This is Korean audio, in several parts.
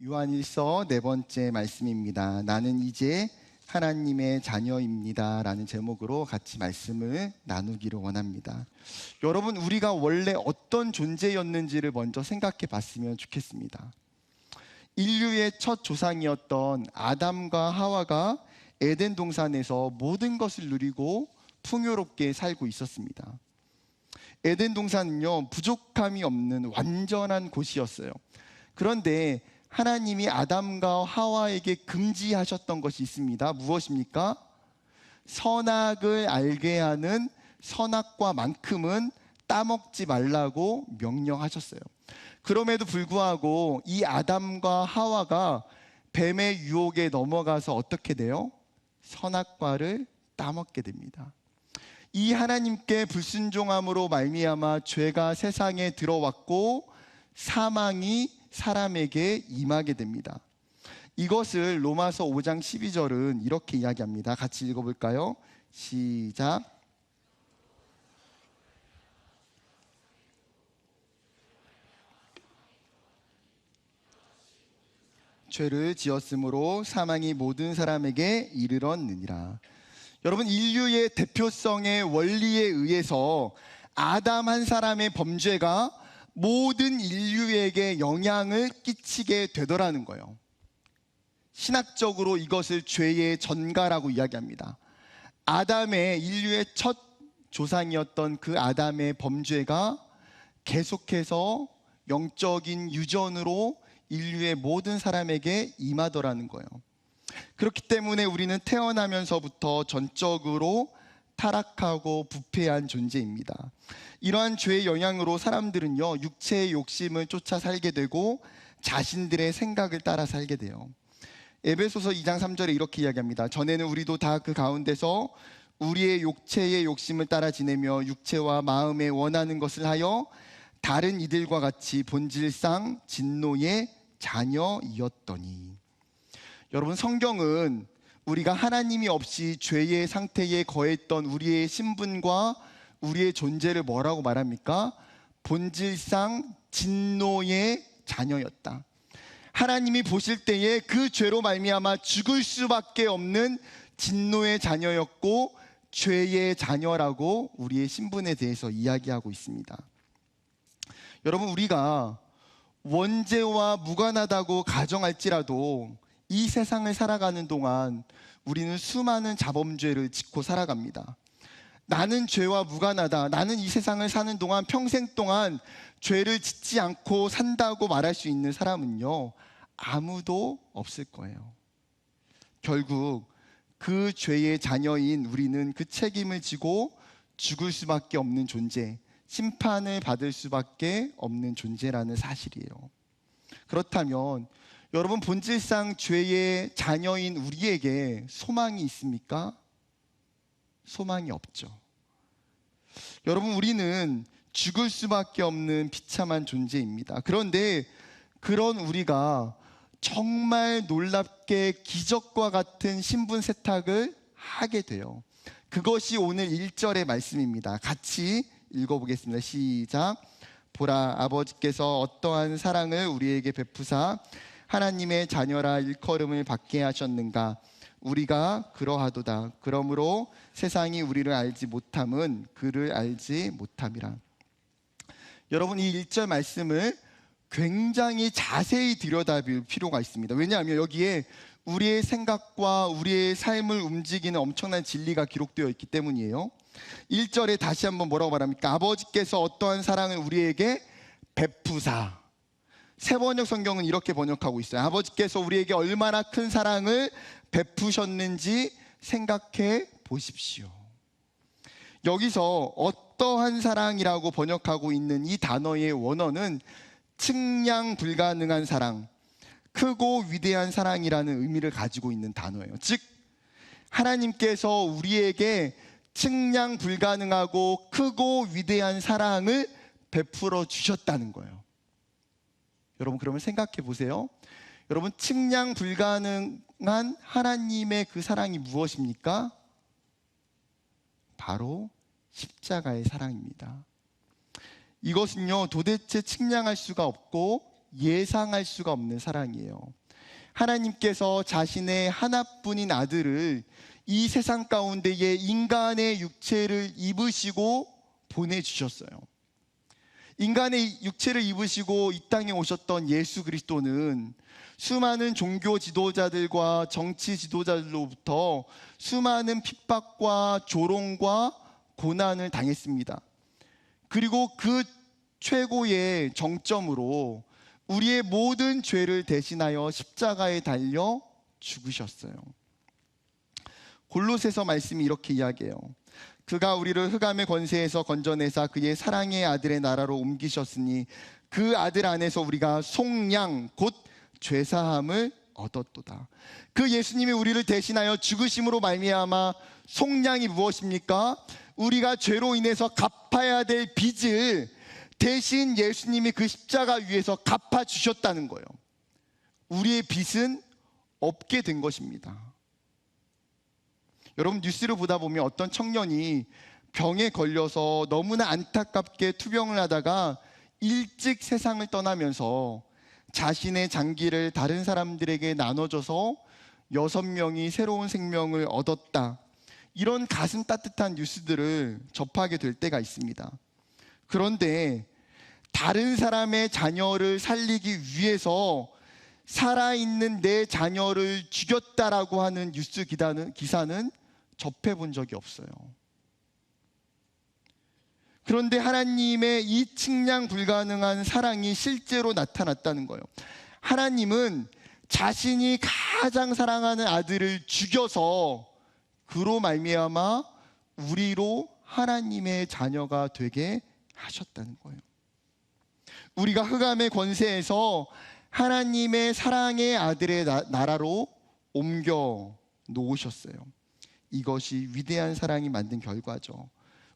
요한일서 네 번째 말씀입니다. 나는 이제 하나님의 자녀입니다 라는 제목으로 같이 말씀을 나누기를 원합니다. 여러분, 우리가 원래 어떤 존재였는지를 먼저 생각해 봤으면 좋겠습니다. 인류의 첫 조상이었던 아담과 하와가 에덴 동산에서 모든 것을 누리고 풍요롭게 살고 있었습니다. 에덴 동산은요, 부족함이 없는 완전한 곳이었어요. 그런데 하나님이 아담과 하와에게 금지하셨던 것이 있습니다. 무엇입니까? 선악을 알게 하는 선악과만큼은 따먹지 말라고 명령하셨어요. 그럼에도 불구하고 이 아담과 하와가 뱀의 유혹에 넘어가서 어떻게 돼요? 선악과를 따먹게 됩니다. 이 하나님께 불순종함으로 말미암아 죄가 세상에 들어왔고 사망이 사람에게 임하게 됩니다. 이것을 로마서 5장 12절은 이렇게 이야기합니다. 같이 읽어볼까요? 시작. 죄를 지었으므로 사망이 모든 사람에게 이르렀느니라. 여러분, 인류의 대표성의 원리에 의해서 아담 한 사람의 범죄가 모든 인류에게 영향을 끼치게 되더라는 거예요. 신학적으로 이것을 죄의 전가라고 이야기합니다. 아담의 인류의 첫 조상이었던 그 아담의 범죄가 계속해서 영적인 유전으로 인류의 모든 사람에게 임하더라는 거예요. 그렇기 때문에 우리는 태어나면서부터 전적으로 타락하고 부패한 존재입니다. 이러한 죄의 영향으로 사람들은요, 육체의 욕심을 쫓아 살게 되고 자신들의 생각을 따라 살게 돼요. 에베소서 2장 3절에 이렇게 이야기합니다. 전에는 우리도 다 그 가운데서 우리의 육체의 욕심을 따라 지내며 육체와 마음에 원하는 것을 하여 다른 이들과 같이 본질상 진노의 자녀이었더니. 여러분, 성경은 우리가 하나님이 없이 죄의 상태에 거했던 우리의 신분과 우리의 존재를 뭐라고 말합니까? 본질상 진노의 자녀였다. 하나님이 보실 때에 그 죄로 말미암아 죽을 수밖에 없는 진노의 자녀였고 죄의 자녀라고 우리의 신분에 대해서 이야기하고 있습니다. 여러분, 우리가 원죄와 무관하다고 가정할지라도 이 세상을 살아가는 동안 우리는 수많은 자범죄를 짓고 살아갑니다. 나는 죄와 무관하다, 나는 이 세상을 사는 동안 평생 동안 죄를 짓지 않고 산다고 말할 수 있는 사람은요, 아무도 없을 거예요. 결국 그 죄의 자녀인 우리는 그 책임을 지고 죽을 수밖에 없는 존재, 심판을 받을 수밖에 없는 존재라는 사실이에요. 그렇다면 여러분, 본질상 죄의 자녀인 우리에게 소망이 있습니까? 소망이 없죠. 여러분, 우리는 죽을 수밖에 없는 비참한 존재입니다. 그런데 그런 우리가 정말 놀랍게 기적과 같은 신분 세탁을 하게 돼요. 그것이 오늘 1절의 말씀입니다. 같이 읽어보겠습니다. 시작. 보라, 아버지께서 어떠한 사랑을 우리에게 베푸사 하나님의 자녀라 일컬음을 받게 하셨는가. 우리가 그러하도다. 그러므로 세상이 우리를 알지 못함은 그를 알지 못함이라. 여러분, 이 1절 말씀을 굉장히 자세히 들여다볼 필요가 있습니다. 왜냐하면 여기에 우리의 생각과 우리의 삶을 움직이는 엄청난 진리가 기록되어 있기 때문이에요. 1절에 다시 한번 뭐라고 말합니까? 아버지께서 어떠한 사랑을 우리에게 베푸사. 세번역 성경은 이렇게 번역하고 있어요. 아버지께서 우리에게 얼마나 큰 사랑을 베푸셨는지 생각해 보십시오. 여기서 어떠한 사랑이라고 번역하고 있는 이 단어의 원어는 측량 불가능한 사랑, 크고 위대한 사랑이라는 의미를 가지고 있는 단어예요. 즉, 하나님께서 우리에게 측량 불가능하고 크고 위대한 사랑을 베풀어 주셨다는 거예요. 여러분, 그러면 생각해 보세요. 여러분, 측량 불가능한 하나님의 그 사랑이 무엇입니까? 바로 십자가의 사랑입니다. 이것은요, 도대체 측량할 수가 없고 예상할 수가 없는 사랑이에요. 하나님께서 자신의 하나뿐인 아들을 이 세상 가운데에 인간의 육체를 입으시고 보내주셨어요. 인간의 육체를 입으시고 이 땅에 오셨던 예수 그리스도는 수많은 종교 지도자들과 정치 지도자들로부터 수많은 핍박과 조롱과 고난을 당했습니다. 그리고 그 최고의 정점으로 우리의 모든 죄를 대신하여 십자가에 달려 죽으셨어요. 골로새서 말씀이 이렇게 이야기해요. 그가 우리를 흑암의 권세에서 건져내사 그의 사랑의 아들의 나라로 옮기셨으니 그 아들 안에서 우리가 속량 곧 죄사함을 얻었도다. 그 예수님이 우리를 대신하여 죽으심으로 말미암아 속량이 무엇입니까? 우리가 죄로 인해서 갚아야 될 빚을 대신 예수님이 그 십자가 위에서 갚아주셨다는 거예요. 우리의 빚은 없게 된 것입니다. 여러분, 뉴스를 보다 보면 어떤 청년이 병에 걸려서 너무나 안타깝게 투병을 하다가 일찍 세상을 떠나면서 자신의 장기를 다른 사람들에게 나눠줘서 6명이 새로운 생명을 얻었다, 이런 가슴 따뜻한 뉴스들을 접하게 될 때가 있습니다. 그런데 다른 사람의 자녀를 살리기 위해서 살아있는 내 자녀를 죽였다라고 하는 뉴스 기사는 접해본 적이 없어요. 그런데 하나님의 이 측량 불가능한 사랑이 실제로 나타났다는 거예요. 하나님은 자신이 가장 사랑하는 아들을 죽여서 그로 말미암아 우리로 하나님의 자녀가 되게 하셨다는 거예요. 우리가 흑암의 권세에서 하나님의 사랑의 아들의 나라로 옮겨 놓으셨어요. 이것이 위대한 사랑이 만든 결과죠.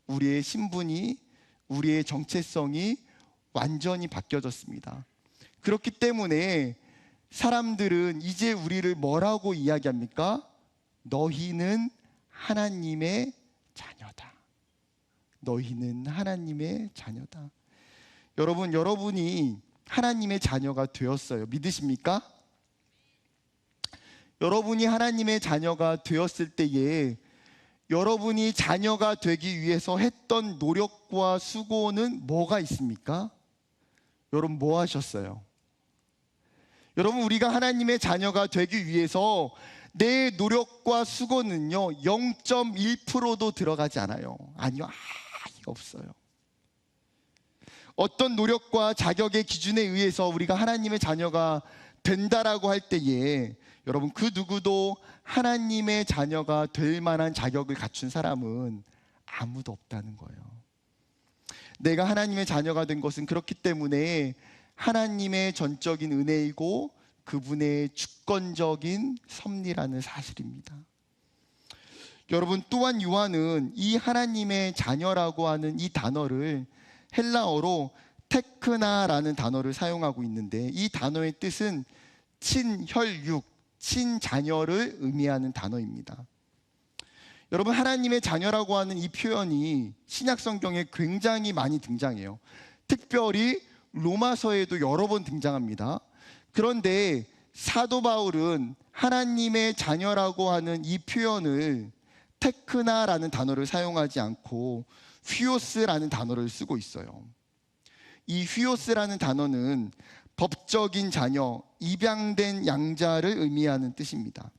우리의 신분이, 우리의 정체성이 완전히 바뀌어졌습니다. 그렇기 때문에 사람들은 이제 우리를 뭐라고 이야기합니까? 너희는 하나님의 자녀다. 너희는 하나님의 자녀다. 여러분, 여러분이 하나님의 자녀가 되었어요. 믿으십니까? 여러분이 하나님의 자녀가 되었을 때에 여러분이 자녀가 되기 위해서 했던 노력과 수고는 뭐가 있습니까? 여러분, 뭐 하셨어요? 여러분, 우리가 하나님의 자녀가 되기 위해서 내 노력과 수고는요 0.1%도 들어가지 않아요. 아니요, 아예 없어요. 어떤 노력과 자격의 기준에 의해서 우리가 하나님의 자녀가 된다라고 할 때에 여러분, 그 누구도 하나님의 자녀가 될 만한 자격을 갖춘 사람은 아무도 없다는 거예요. 내가 하나님의 자녀가 된 것은 그렇기 때문에 하나님의 전적인 은혜이고 그분의 주권적인 섭리라는 사실입니다. 여러분, 또한 요한은 이 하나님의 자녀라고 하는 이 단어를 헬라어로 테크나라는 단어를 사용하고 있는데, 이 단어의 뜻은 친혈육, 친자녀를 의미하는 단어입니다. 여러분, 하나님의 자녀라고 하는 이 표현이 신약 성경에 굉장히 많이 등장해요. 특별히 로마서에도 여러 번 등장합니다. 그런데 사도 바울은 하나님의 자녀라고 하는 이 표현을 테크나라는 단어를 사용하지 않고 휘오스라는 단어를 쓰고 있어요. 이 휘오스라는 단어는 법적인 자녀, 입양된 양자를 의미하는 뜻입니다.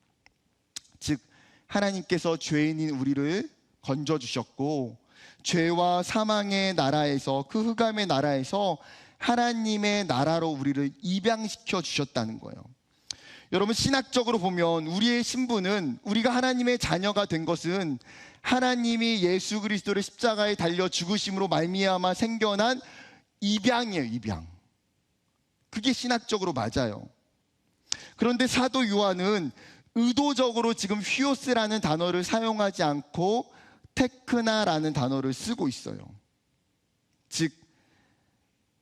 즉, 하나님께서 죄인인 우리를 건져주셨고 죄와 사망의 나라에서, 그 흑암의 나라에서 하나님의 나라로 우리를 입양시켜 주셨다는 거예요. 여러분, 신학적으로 보면 우리의 신분은, 우리가 하나님의 자녀가 된 것은 하나님이 예수 그리스도를 십자가에 달려 죽으심으로 말미암아 생겨난 입양이에요. 입양. 그게 신학적으로 맞아요. 그런데 사도 요한은 의도적으로 지금 휘오스라는 단어를 사용하지 않고 테크나라는 단어를 쓰고 있어요. 즉,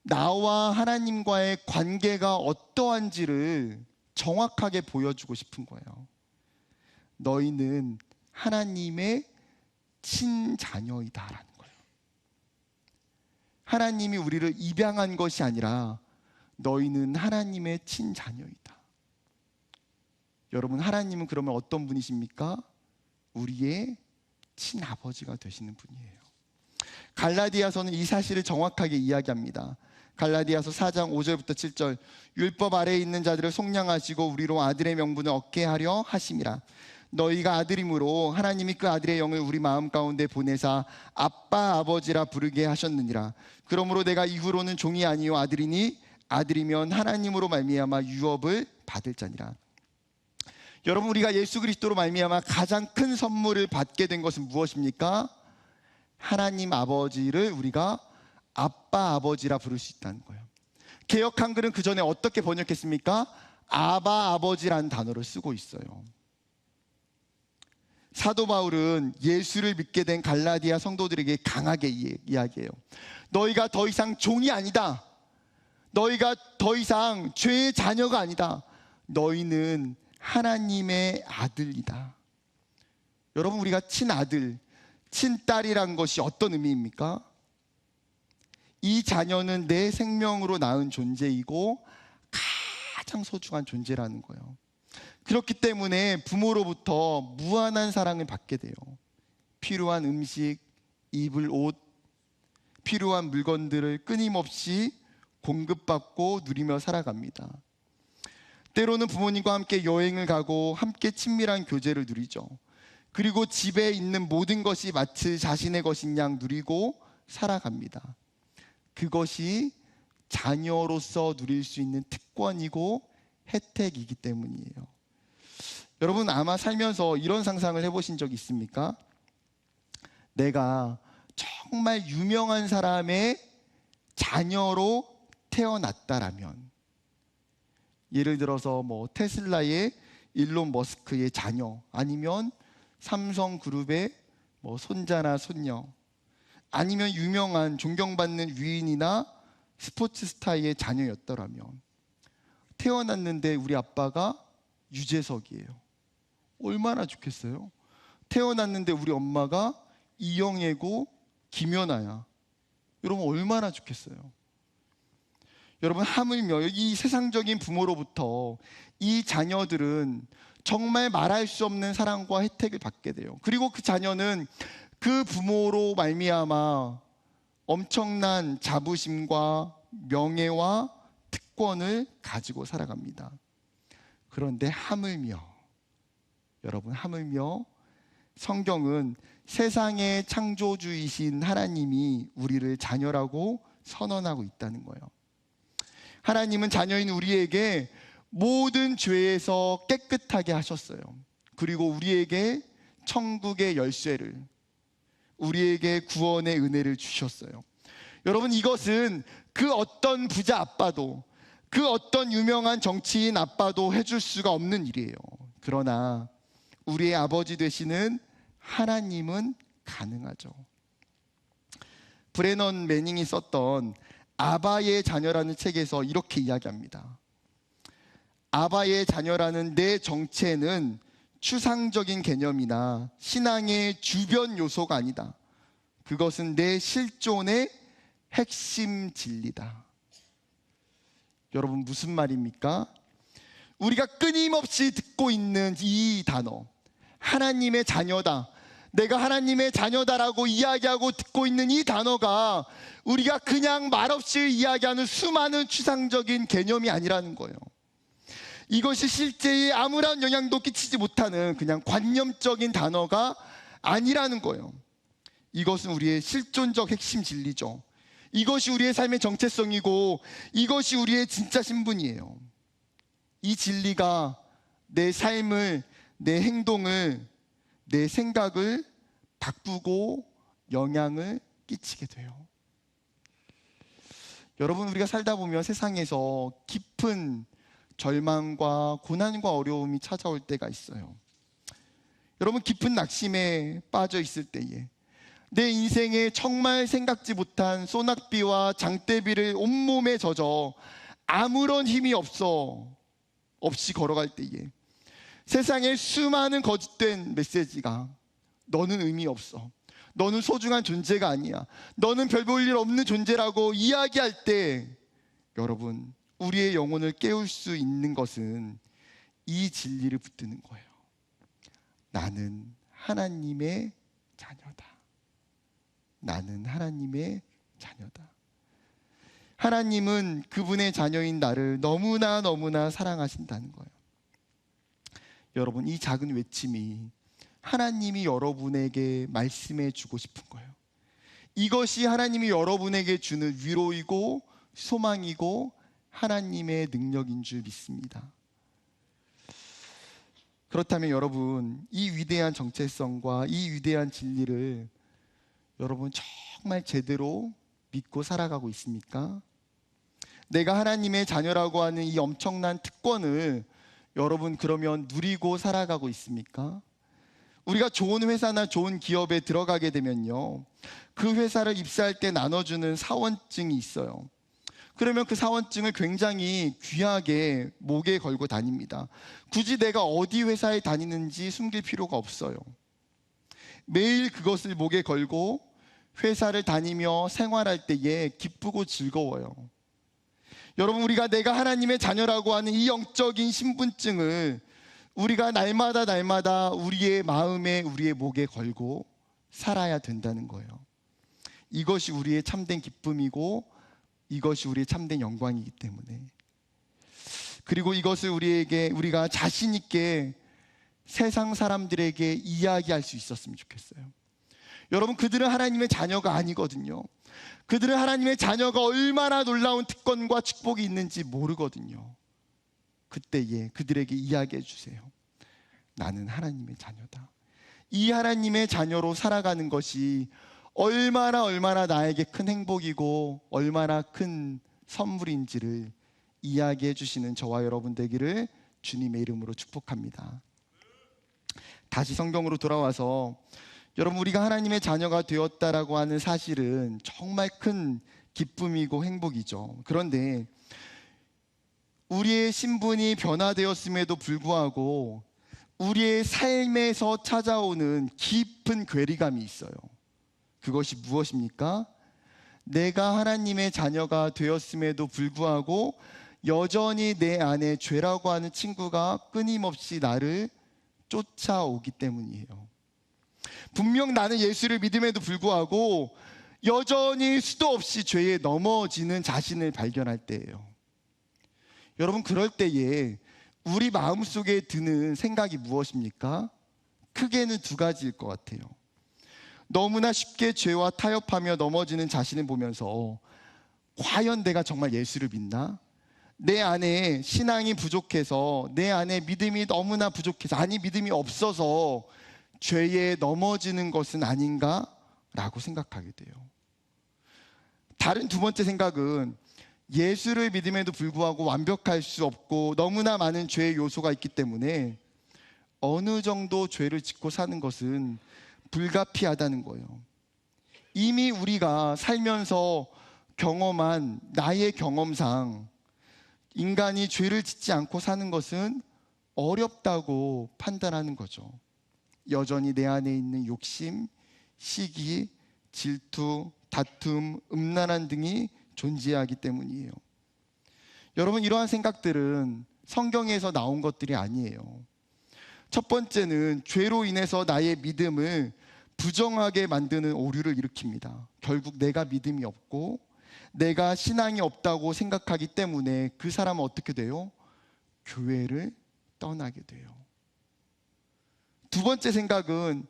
나와 하나님과의 관계가 어떠한지를 정확하게 보여주고 싶은 거예요. 너희는 하나님의 친자녀이다라는 거예요. 하나님이 우리를 입양한 것이 아니라 너희는 하나님의 친자녀이다. 여러분, 하나님은 그러면 어떤 분이십니까? 우리의 친아버지가 되시는 분이에요. 갈라디아서는 이 사실을 정확하게 이야기합니다. 갈라디아서 4장 5절부터 7절, 율법 아래에 있는 자들을 속량하시고 우리로 아들의 명분을 얻게 하려 하심이라. 너희가 아들이므로 하나님이 그 아들의 영을 우리 마음 가운데 보내사 아빠 아버지라 부르게 하셨느니라. 그러므로 내가 이후로는 종이 아니요 아들이니 아들이면 하나님으로 말미암아 유업을 받을 자니라. 여러분, 우리가 예수 그리스도로 말미암아 가장 큰 선물을 받게 된 것은 무엇입니까? 하나님 아버지를 우리가 아빠 아버지라 부를 수 있다는 거예요. 개역 한글은 그 전에 어떻게 번역했습니까? 아바 아버지라는 단어를 쓰고 있어요. 사도 바울은 예수를 믿게 된 갈라디아 성도들에게 강하게 이야기해요. 너희가 더 이상 종이 아니다. 너희가 더 이상 죄의 자녀가 아니다. 너희는 하나님의 아들이다. 여러분, 우리가 친아들, 친딸이란 것이 어떤 의미입니까? 이 자녀는 내 생명으로 낳은 존재이고 가장 소중한 존재라는 거예요. 그렇기 때문에 부모로부터 무한한 사랑을 받게 돼요. 필요한 음식, 입을 옷, 필요한 물건들을 끊임없이 공급받고 누리며 살아갑니다. 때로는 부모님과 함께 여행을 가고 함께 친밀한 교제를 누리죠. 그리고 집에 있는 모든 것이 마치 자신의 것인 양 누리고 살아갑니다. 그것이 자녀로서 누릴 수 있는 특권이고 혜택이기 때문이에요. 여러분, 아마 살면서 이런 상상을 해보신 적 있습니까? 내가 정말 유명한 사람의 자녀로 태어났다라면, 예를 들어서 테슬라의 일론 머스크의 자녀, 아니면 삼성그룹의 손자나 손녀, 아니면 유명한 존경받는 위인이나 스포츠 스타의 자녀였더라면, 태어났는데 우리 아빠가 유재석이에요. 얼마나 좋겠어요? 태어났는데 우리 엄마가 이영애고 김연아야. 여러분, 얼마나 좋겠어요? 여러분, 하물며 이 세상적인 부모로부터 이 자녀들은 정말 말할 수 없는 사랑과 혜택을 받게 돼요. 그리고 그 자녀는 그 부모로 말미암아 엄청난 자부심과 명예와 특권을 가지고 살아갑니다. 그런데 여러분, 하물며 성경은 세상의 창조주이신 하나님이 우리를 자녀라고 선언하고 있다는 거예요. 하나님은 자녀인 우리에게 모든 죄에서 깨끗하게 하셨어요. 그리고 우리에게 천국의 열쇠를, 우리에게 구원의 은혜를 주셨어요. 여러분, 이것은 그 어떤 부자 아빠도, 그 어떤 유명한 정치인 아빠도 해줄 수가 없는 일이에요. 그러나 우리의 아버지 되시는 하나님은 가능하죠. 브레넌 매닝이 썼던 아바의 자녀라는 책에서 이렇게 이야기합니다. 아바의 자녀라는 내 정체는 추상적인 개념이나 신앙의 주변 요소가 아니다. 그것은 내 실존의 핵심 진리다. 여러분, 무슨 말입니까? 우리가 끊임없이 듣고 있는 이 단어, 하나님의 자녀다, 내가 하나님의 자녀다라고 이야기하고 듣고 있는 이 단어가 우리가 그냥 말없이 이야기하는 수많은 추상적인 개념이 아니라는 거예요. 이것이 실제에 아무런 영향도 끼치지 못하는 그냥 관념적인 단어가 아니라는 거예요. 이것은 우리의 실존적 핵심 진리죠. 이것이 우리의 삶의 정체성이고 이것이 우리의 진짜 신분이에요. 이 진리가 내 삶을, 내 행동을, 내 생각을 바꾸고 영향을 끼치게 돼요. 여러분, 우리가 살다 보면 세상에서 깊은 절망과 고난과 어려움이 찾아올 때가 있어요. 여러분, 깊은 낙심에 빠져 있을 때에 내 인생에 정말 생각지 못한 소낙비와 장대비를 온몸에 젖어 아무런 힘이 없이 걸어갈 때에 세상에 수많은 거짓된 메시지가 너는 의미 없어, 너는 소중한 존재가 아니야, 너는 별 볼 일 없는 존재라고 이야기할 때 여러분, 우리의 영혼을 깨울 수 있는 것은 이 진리를 붙드는 거예요. 나는 하나님의 자녀다. 나는 하나님의 자녀다. 하나님은 그분의 자녀인 나를 너무나 사랑하신다는 거예요. 여러분, 이 작은 외침이 하나님이 여러분에게 말씀해 주고 싶은 거예요. 이것이 하나님이 여러분에게 주는 위로이고 소망이고 하나님의 능력인 줄 믿습니다. 그렇다면 여러분, 이 위대한 정체성과 이 위대한 진리를 여러분 정말 제대로 믿고 살아가고 있습니까? 내가 하나님의 자녀라고 하는 이 엄청난 특권을 여러분 그러면 누리고 살아가고 있습니까? 우리가 좋은 회사나 좋은 기업에 들어가게 되면요, 그 회사를 입사할 때 나눠주는 사원증이 있어요. 그러면 그 사원증을 굉장히 귀하게 목에 걸고 다닙니다. 굳이 내가 어디 회사에 다니는지 숨길 필요가 없어요. 매일 그것을 목에 걸고 회사를 다니며 생활할 때에 기쁘고 즐거워요. 여러분, 우리가 내가 하나님의 자녀라고 하는 이 영적인 신분증을 우리가 날마다 우리의 마음에, 우리의 목에 걸고 살아야 된다는 거예요. 이것이 우리의 참된 기쁨이고 이것이 우리의 참된 영광이기 때문에, 그리고 이것을 우리가 자신 있게 세상 사람들에게 이야기할 수 있었으면 좋겠어요. 여러분, 그들은 하나님의 자녀가 아니거든요. 그들은 하나님의 자녀가 얼마나 놀라운 특권과 축복이 있는지 모르거든요. 그때에 그들에게 이야기해 주세요. 나는 하나님의 자녀다. 이 하나님의 자녀로 살아가는 것이 얼마나 나에게 큰 행복이고 얼마나 큰 선물인지를 이야기해 주시는 저와 여러분 되기를 주님의 이름으로 축복합니다. 다시 성경으로 돌아와서, 여러분, 우리가 하나님의 자녀가 되었다라고 하는 사실은 정말 큰 기쁨이고 행복이죠. 그런데 우리의 신분이 변화되었음에도 불구하고 우리의 삶에서 찾아오는 깊은 괴리감이 있어요. 그것이 무엇입니까? 내가 하나님의 자녀가 되었음에도 불구하고 여전히 내 안에 죄라고 하는 친구가 끊임없이 나를 쫓아오기 때문이에요. 분명 나는 예수를 믿음에도 불구하고 여전히 수도 없이 죄에 넘어지는 자신을 발견할 때예요. 여러분, 그럴 때에 우리 마음속에 드는 생각이 무엇입니까? 크게는 두 가지일 것 같아요. 너무나 쉽게 죄와 타협하며 넘어지는 자신을 보면서 과연 내가 정말 예수를 믿나? 내 안에 신앙이 부족해서, 내 안에 믿음이 너무나 부족해서, 아니 믿음이 없어서 죄에 넘어지는 것은 아닌가? 라고 생각하게 돼요. 다른 두 번째 생각은 예수를 믿음에도 불구하고 완벽할 수 없고 너무나 많은 죄의 요소가 있기 때문에 어느 정도 죄를 짓고 사는 것은 불가피하다는 거예요. 이미 우리가 살면서 경험한 나의 경험상 인간이 죄를 짓지 않고 사는 것은 어렵다고 판단하는 거죠. 여전히 내 안에 있는 욕심, 시기, 질투, 다툼, 음란한 등이 존재하기 때문이에요. 여러분, 이러한 생각들은 성경에서 나온 것들이 아니에요. 첫 번째는 죄로 인해서 나의 믿음을 부정하게 만드는 오류를 일으킵니다. 결국 내가 믿음이 없고 내가 신앙이 없다고 생각하기 때문에 그 사람은 어떻게 돼요? 교회를 떠나게 돼요. 두 번째 생각은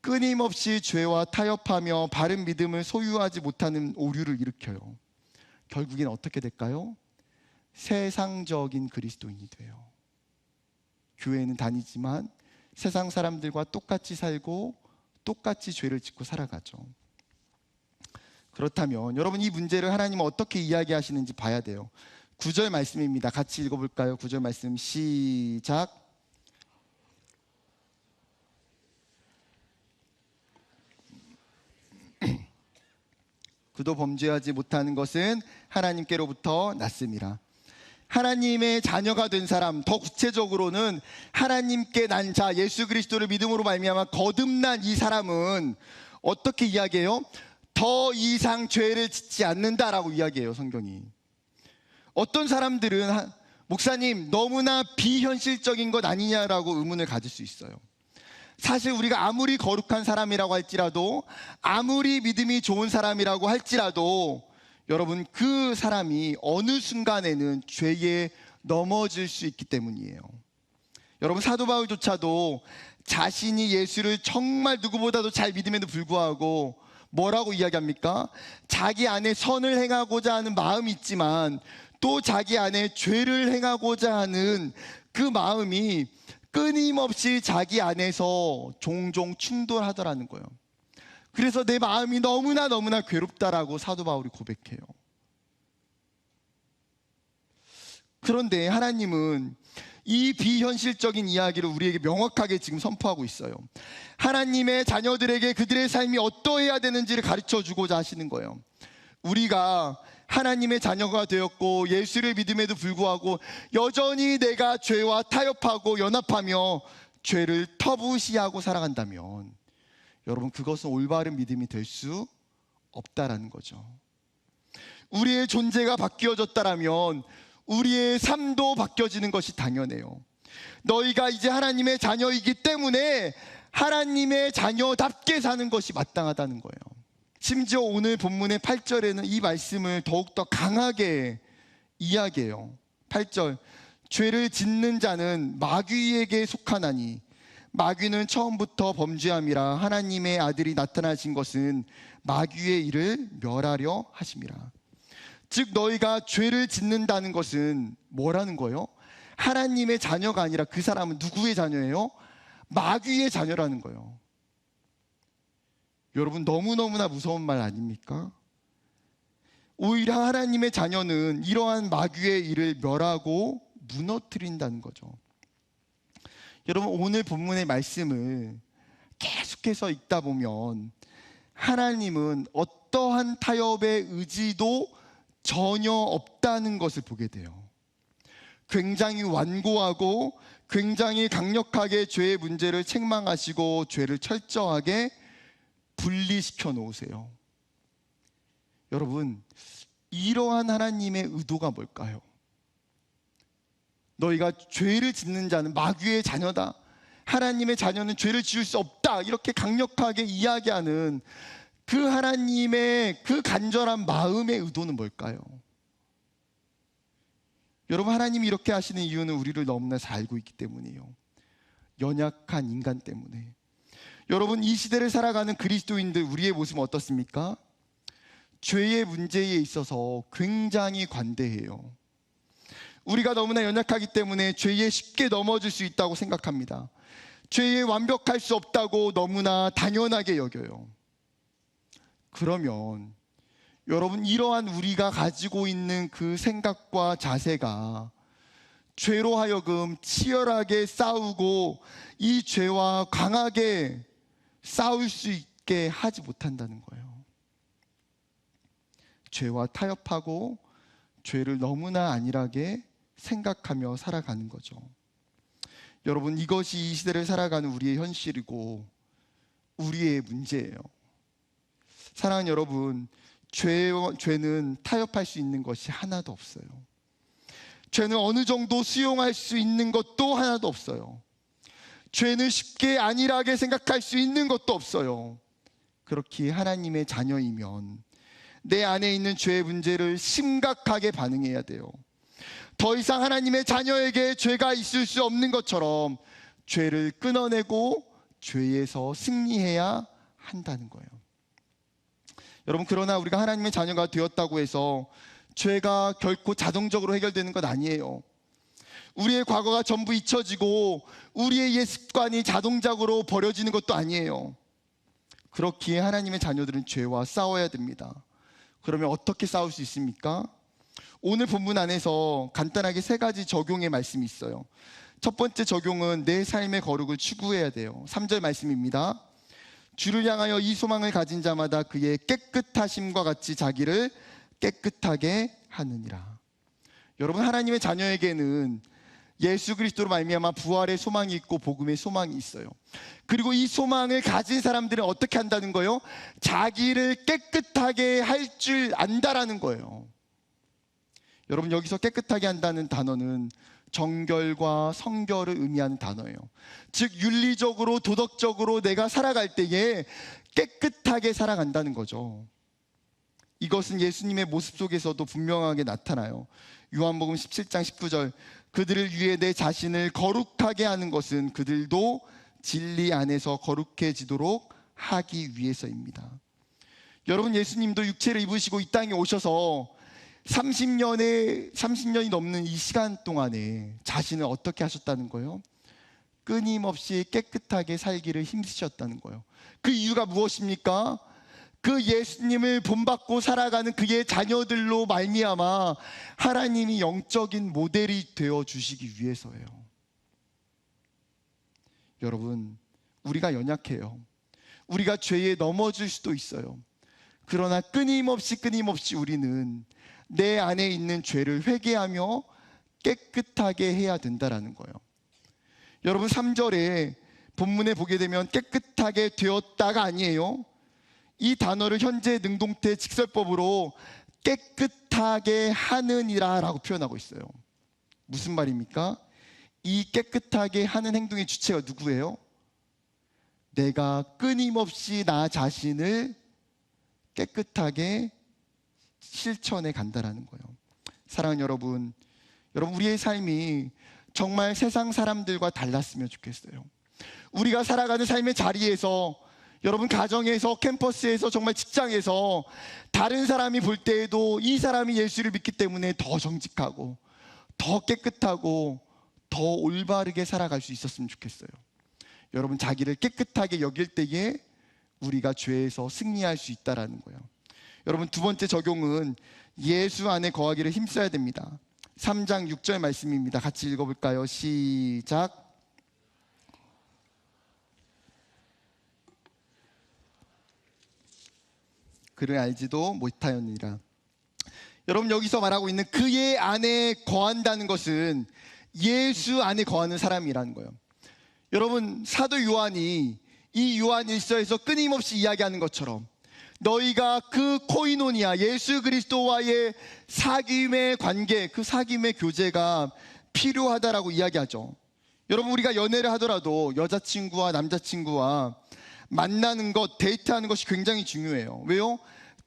끊임없이 죄와 타협하며 바른 믿음을 소유하지 못하는 오류를 일으켜요. 결국엔 어떻게 될까요? 세상적인 그리스도인이 돼요. 교회는 다니지만 세상 사람들과 똑같이 살고 똑같이 죄를 짓고 살아가죠. 그렇다면 여러분, 이 문제를 하나님은 어떻게 이야기하시는지 봐야 돼요. 9절 말씀입니다. 같이 읽어볼까요? 9절 말씀 시작. 그도 범죄하지 못하는 것은 하나님께로부터 났음이라. 하나님의 자녀가 된 사람, 더 구체적으로는 하나님께 난 자, 예수 그리스도를 믿음으로 말미암아 거듭난 이 사람은 어떻게 이야기해요? 더 이상 죄를 짓지 않는다라고 이야기해요, 성경이. 어떤 사람들은 목사님 너무나 비현실적인 것 아니냐라고 의문을 가질 수 있어요. 사실 우리가 아무리 거룩한 사람이라고 할지라도, 아무리 믿음이 좋은 사람이라고 할지라도 여러분, 그 사람이 어느 순간에는 죄에 넘어질 수 있기 때문이에요. 여러분, 사도 바울조차도 자신이 예수를 정말 누구보다도 잘 믿음에도 불구하고 뭐라고 이야기합니까? 자기 안에 선을 행하고자 하는 마음이 있지만 또 자기 안에 죄를 행하고자 하는 그 마음이 끊임없이 자기 안에서 종종 충돌하더라는 거예요. 그래서 내 마음이 너무나 괴롭다라고 사도 바울이 고백해요. 그런데 하나님은 이 비현실적인 이야기를 우리에게 명확하게 지금 선포하고 있어요. 하나님의 자녀들에게 그들의 삶이 어떠해야 되는지를 가르쳐 주고자 하시는 거예요. 우리가 하나님의 자녀가 되었고 예수를 믿음에도 불구하고 여전히 내가 죄와 타협하고 연합하며 죄를 터부시하고 살아간다면 여러분, 그것은 올바른 믿음이 될 수 없다라는 거죠. 우리의 존재가 바뀌어졌다라면 우리의 삶도 바뀌어지는 것이 당연해요. 너희가 이제 하나님의 자녀이기 때문에 하나님의 자녀답게 사는 것이 마땅하다는 거예요. 심지어 오늘 본문의 8절에는 이 말씀을 더욱더 강하게 이야기해요. 8절, 죄를 짓는 자는 마귀에게 속하나니 마귀는 처음부터 범죄함이라 하나님의 아들이 나타나신 것은 마귀의 일을 멸하려 하심이라. 즉 너희가 죄를 짓는다는 것은 뭐라는 거예요? 하나님의 자녀가 아니라 그 사람은 누구의 자녀예요? 마귀의 자녀라는 거예요. 여러분, 너무너무나 무서운 말 아닙니까? 오히려 하나님의 자녀는 이러한 마귀의 일을 멸하고 무너뜨린다는 거죠. 여러분, 오늘 본문의 말씀을 계속해서 읽다 보면 하나님은 어떠한 타협의 의지도 전혀 없다는 것을 보게 돼요. 굉장히 완고하고 굉장히 강력하게 죄의 문제를 책망하시고 죄를 철저하게 분리시켜 놓으세요. 여러분, 이러한 하나님의 의도가 뭘까요? 너희가 죄를 짓는 자는 마귀의 자녀다, 하나님의 자녀는 죄를 지을 수 없다, 이렇게 강력하게 이야기하는 그 하나님의 그 간절한 마음의 의도는 뭘까요? 여러분, 하나님이 이렇게 하시는 이유는 우리를 너무나 잘 알고 있기 때문이에요. 연약한 인간 때문에. 여러분, 이 시대를 살아가는 그리스도인들, 우리의 모습은 어떻습니까? 죄의 문제에 있어서 굉장히 관대해요. 우리가 너무나 연약하기 때문에 죄에 쉽게 넘어질 수 있다고 생각합니다. 죄에 완벽할 수 없다고 너무나 당연하게 여겨요. 그러면 여러분, 이러한 우리가 가지고 있는 그 생각과 자세가 죄로 하여금 치열하게 싸우고 이 죄와 강하게 싸울 수 있게 하지 못한다는 거예요. 죄와 타협하고 죄를 너무나 안일하게 생각하며 살아가는 거죠. 여러분, 이것이 이 시대를 살아가는 우리의 현실이고 우리의 문제예요. 사랑하는 여러분, 죄는 타협할 수 있는 것이 하나도 없어요. 죄는 어느 정도 수용할 수 있는 것도 하나도 없어요. 죄는 쉽게 안일하게 생각할 수 있는 것도 없어요. 그렇기에 하나님의 자녀이면 내 안에 있는 죄의 문제를 심각하게 반응해야 돼요. 더 이상 하나님의 자녀에게 죄가 있을 수 없는 것처럼 죄를 끊어내고 죄에서 승리해야 한다는 거예요. 여러분, 그러나 우리가 하나님의 자녀가 되었다고 해서 죄가 결코 자동적으로 해결되는 것 아니에요. 우리의 과거가 전부 잊혀지고 우리의 옛 습관이 자동적으로 버려지는 것도 아니에요. 그렇기에 하나님의 자녀들은 죄와 싸워야 됩니다. 그러면 어떻게 싸울 수 있습니까? 오늘 본문 안에서 간단하게 3가지 적용의 말씀이 있어요. 첫 번째 적용은 내 삶의 거룩을 추구해야 돼요. 3절 말씀입니다. 주를 향하여 이 소망을 가진 자마다 그의 깨끗하심과 같이 자기를 깨끗하게 하느니라. 여러분, 하나님의 자녀에게는 예수 그리스도로 말미암아 부활의 소망이 있고 복음의 소망이 있어요. 그리고 이 소망을 가진 사람들은 어떻게 한다는 거예요? 자기를 깨끗하게 할 줄 안다라는 거예요. 여러분, 여기서 깨끗하게 한다는 단어는 정결과 성결을 의미하는 단어예요. 즉 윤리적으로 도덕적으로 내가 살아갈 때에 깨끗하게 살아간다는 거죠. 이것은 예수님의 모습 속에서도 분명하게 나타나요. 요한복음 17장 19절, 그들을 위해 내 자신을 거룩하게 하는 것은 그들도 진리 안에서 거룩해지도록 하기 위해서입니다. 여러분, 예수님도 육체를 입으시고 이 땅에 오셔서 30년이 넘는 이 시간 동안에 자신을 어떻게 하셨다는 거예요? 끊임없이 깨끗하게 살기를 힘쓰셨다는 거예요. 그 이유가 무엇입니까? 그 예수님을 본받고 살아가는 그의 자녀들로 말미암아 하나님이 영적인 모델이 되어 주시기 위해서예요. 여러분, 우리가 연약해요. 우리가 죄에 넘어질 수도 있어요. 그러나 끊임없이 우리는 내 안에 있는 죄를 회개하며 깨끗하게 해야 된다라는 거예요. 여러분, 3절에 본문에 보게 되면 깨끗하게 되었다가 아니에요. 이 단어를 현재 능동태 직설법으로 깨끗하게 하느니라 라고 표현하고 있어요. 무슨 말입니까? 이 깨끗하게 하는 행동의 주체가 누구예요? 내가 끊임없이 나 자신을 깨끗하게 실천해 간다라는 거예요. 사랑하는 여러분, 우리의 삶이 정말 세상 사람들과 달랐으면 좋겠어요. 우리가 살아가는 삶의 자리에서, 여러분 가정에서, 캠퍼스에서, 정말 직장에서 다른 사람이 볼 때에도 이 사람이 예수를 믿기 때문에 더 정직하고 더 깨끗하고 더 올바르게 살아갈 수 있었으면 좋겠어요. 여러분, 자기를 깨끗하게 여길 때에 우리가 죄에서 승리할 수 있다라는 거예요. 여러분, 두 번째 적용은 예수 안에 거하기를 힘써야 됩니다. 3장 6절 말씀입니다. 같이 읽어볼까요? 시작. 그를 알지도 못하였느니라. 여러분, 여기서 말하고 있는 그의 안에 거한다는 것은 예수 안에 거하는 사람이라는 거예요. 여러분, 사도 요한이 이 요한 일서에서 끊임없이 이야기하는 것처럼 너희가 그 코이노니아, 예수 그리스도와의 사귐의 관계, 그 사귐의 교제가 필요하다라고 이야기하죠. 여러분, 우리가 연애를 하더라도 여자친구와 남자친구와 만나는 것, 데이트하는 것이 굉장히 중요해요. 왜요?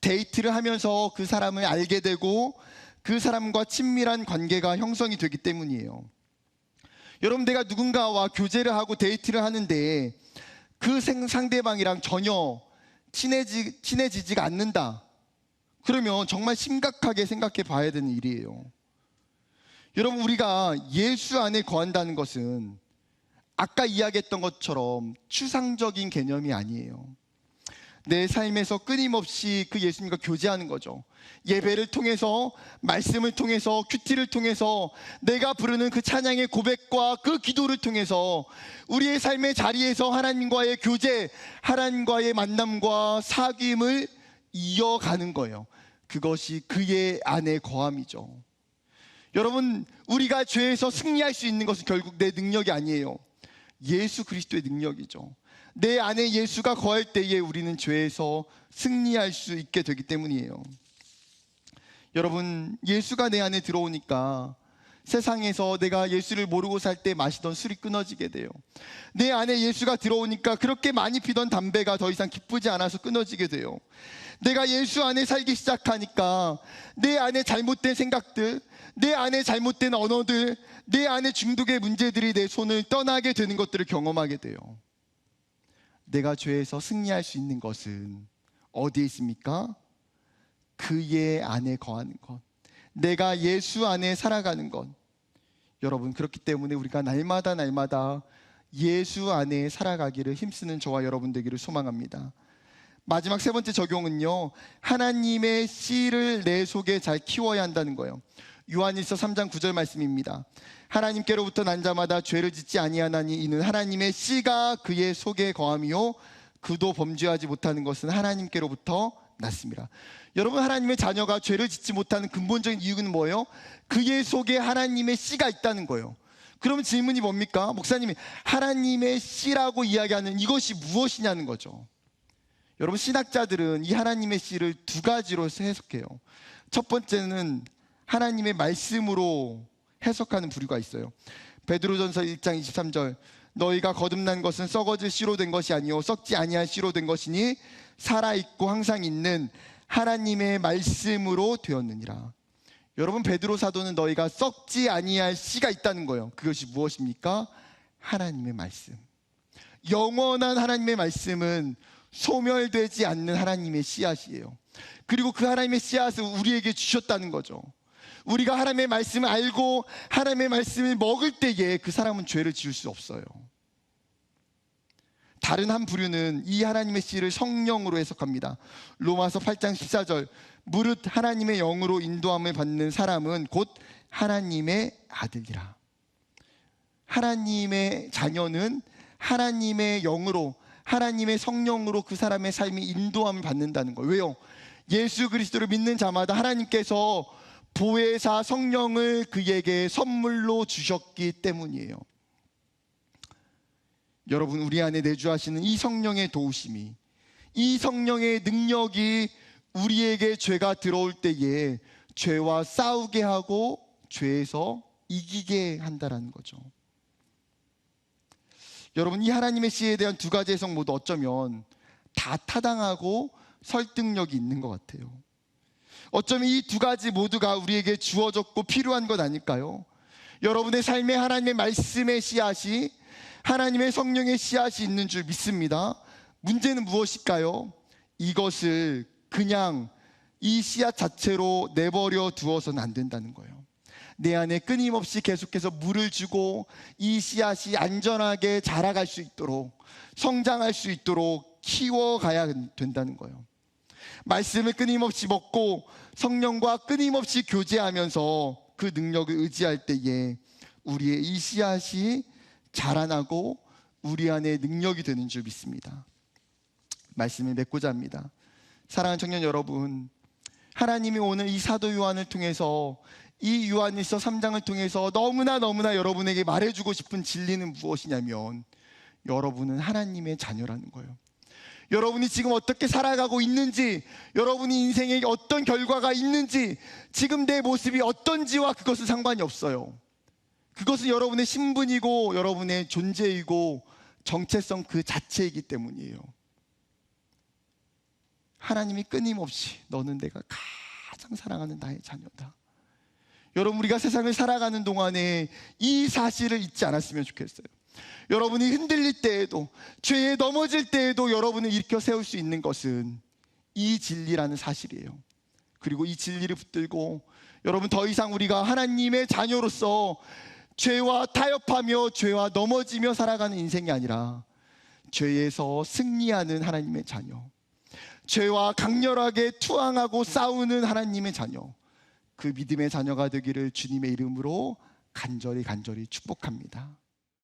데이트를 하면서 그 사람을 알게 되고 그 사람과 친밀한 관계가 형성이 되기 때문이에요. 여러분, 내가 누군가와 교제를 하고 데이트를 하는데 그 상대방이랑 전혀 친해지지가 않는다. 그러면 정말 심각하게 생각해 봐야 되는 일이에요. 여러분, 우리가 예수 안에 거한다는 것은 아까 이야기했던 것처럼 추상적인 개념이 아니에요. 내 삶에서 끊임없이 그 예수님과 교제하는 거죠. 예배를 통해서, 말씀을 통해서, 큐티를 통해서, 내가 부르는 그 찬양의 고백과 그 기도를 통해서 우리의 삶의 자리에서 하나님과의 교제, 하나님과의 만남과 사귐을 이어가는 거예요. 그것이 그의 안에 거함이죠. 여러분, 우리가 죄에서 승리할 수 있는 것은 결국 내 능력이 아니에요. 예수 그리스도의 능력이죠. 내 안에 예수가 거할 때에 우리는 죄에서 승리할 수 있게 되기 때문이에요. 여러분, 예수가 내 안에 들어오니까 세상에서 내가 예수를 모르고 살 때 마시던 술이 끊어지게 돼요. 내 안에 예수가 들어오니까 그렇게 많이 피던 담배가 더 이상 기쁘지 않아서 끊어지게 돼요. 내가 예수 안에 살기 시작하니까 내 안에 잘못된 생각들, 내 안에 잘못된 언어들, 내 안에 중독의 문제들이 내 손을 떠나게 되는 것들을 경험하게 돼요. 내가 죄에서 승리할 수 있는 것은 어디에 있습니까? 그의 안에 거하는 것, 내가 예수 안에 살아가는 것. 여러분, 그렇기 때문에 우리가 날마다 예수 안에 살아가기를 힘쓰는 저와 여러분 되기를 소망합니다. 마지막 세 번째 적용은요, 하나님의 씨를 내 속에 잘 키워야 한다는 거예요. 요한일서 3장 9절 말씀입니다. 하나님께로부터 난 자마다 죄를 짓지 아니하나니 이는 하나님의 씨가 그의 속에 거함이요 그도 범죄하지 못하는 것은 하나님께로부터 났습니다. 여러분, 하나님의 자녀가 죄를 짓지 못하는 근본적인 이유는 뭐예요? 그의 속에 하나님의 씨가 있다는 거예요. 그러면 질문이 뭡니까? 목사님이 하나님의 씨라고 이야기하는 이것이 무엇이냐는 거죠. 여러분, 신학자들은 이 하나님의 씨를 두 가지로 해석해요. 첫 번째는 하나님의 말씀으로 해석하는 부류가 있어요. 베드로전서 1장 23절, 너희가 거듭난 것은 썩어질 씨로 된 것이 아니요 썩지 아니할 씨로 된 것이니 살아있고 항상 있는 하나님의 말씀으로 되었느니라. 여러분, 베드로 사도는 너희가 썩지 아니할 씨가 있다는 거예요. 그것이 무엇입니까? 하나님의 말씀. 영원한 하나님의 말씀은 소멸되지 않는 하나님의 씨앗이에요. 그리고 그 하나님의 씨앗을 우리에게 주셨다는 거죠. 우리가 하나님의 말씀을 알고 하나님의 말씀을 먹을 때에 그 사람은 죄를 지을 수 없어요. 다른 한 부류는 이 하나님의 씨를 성령으로 해석합니다. 로마서 8장 14절, 무릇 하나님의 영으로 인도함을 받는 사람은 곧 하나님의 아들이라. 하나님의 자녀는 하나님의 영으로, 하나님의 성령으로 그 사람의 삶이 인도함을 받는다는 거예요. 왜요? 예수 그리스도를 믿는 자마다 하나님께서 보혜사 성령을 그에게 선물로 주셨기 때문이에요. 여러분, 우리 안에 내주하시는 이 성령의 도우심이, 이 성령의 능력이 우리에게 죄가 들어올 때에 죄와 싸우게 하고 죄에서 이기게 한다는 거죠. 여러분, 이 하나님의 씨에 대한 두 가지 해석 모두 어쩌면 다 타당하고 설득력이 있는 것 같아요. 어쩌면 이 두 가지 모두가 우리에게 주어졌고 필요한 것 아닐까요? 여러분의 삶에 하나님의 말씀의 씨앗이, 하나님의 성령의 씨앗이 있는 줄 믿습니다. 문제는 무엇일까요? 이것을 그냥 이 씨앗 자체로 내버려 두어서는 안 된다는 거예요. 내 안에 끊임없이 계속해서 물을 주고 이 씨앗이 안전하게 자라갈 수 있도록, 성장할 수 있도록 키워가야 된다는 거예요. 말씀을 끊임없이 먹고 성령과 끊임없이 교제하면서 그 능력을 의지할 때에 우리의 이 씨앗이 자라나고 우리 안에 능력이 되는 줄 믿습니다. 말씀을 맺고자 합니다. 사랑하는 청년 여러분, 하나님이 오늘 이 사도 요한을 통해서, 이 요한일서 3장을 통해서 너무나 여러분에게 말해주고 싶은 진리는 무엇이냐면, 여러분은 하나님의 자녀라는 거예요. 여러분이 지금 어떻게 살아가고 있는지, 여러분이 인생에 어떤 결과가 있는지, 지금 내 모습이 어떤지와 그것은 상관이 없어요. 그것은 여러분의 신분이고 여러분의 존재이고 정체성 그 자체이기 때문이에요. 하나님이 끊임없이 너는 내가 가장 사랑하는 나의 자녀다. 여러분, 우리가 세상을 살아가는 동안에 이 사실을 잊지 않았으면 좋겠어요. 여러분이 흔들릴 때에도, 죄에 넘어질 때에도 여러분을 일으켜 세울 수 있는 것은 이 진리라는 사실이에요. 그리고 이 진리를 붙들고 여러분, 더 이상 우리가 하나님의 자녀로서 죄와 타협하며 죄와 넘어지며 살아가는 인생이 아니라 죄에서 승리하는 하나님의 자녀, 죄와 강렬하게 투항하고 싸우는 하나님의 자녀, 그 믿음의 자녀가 되기를 주님의 이름으로 간절히 축복합니다.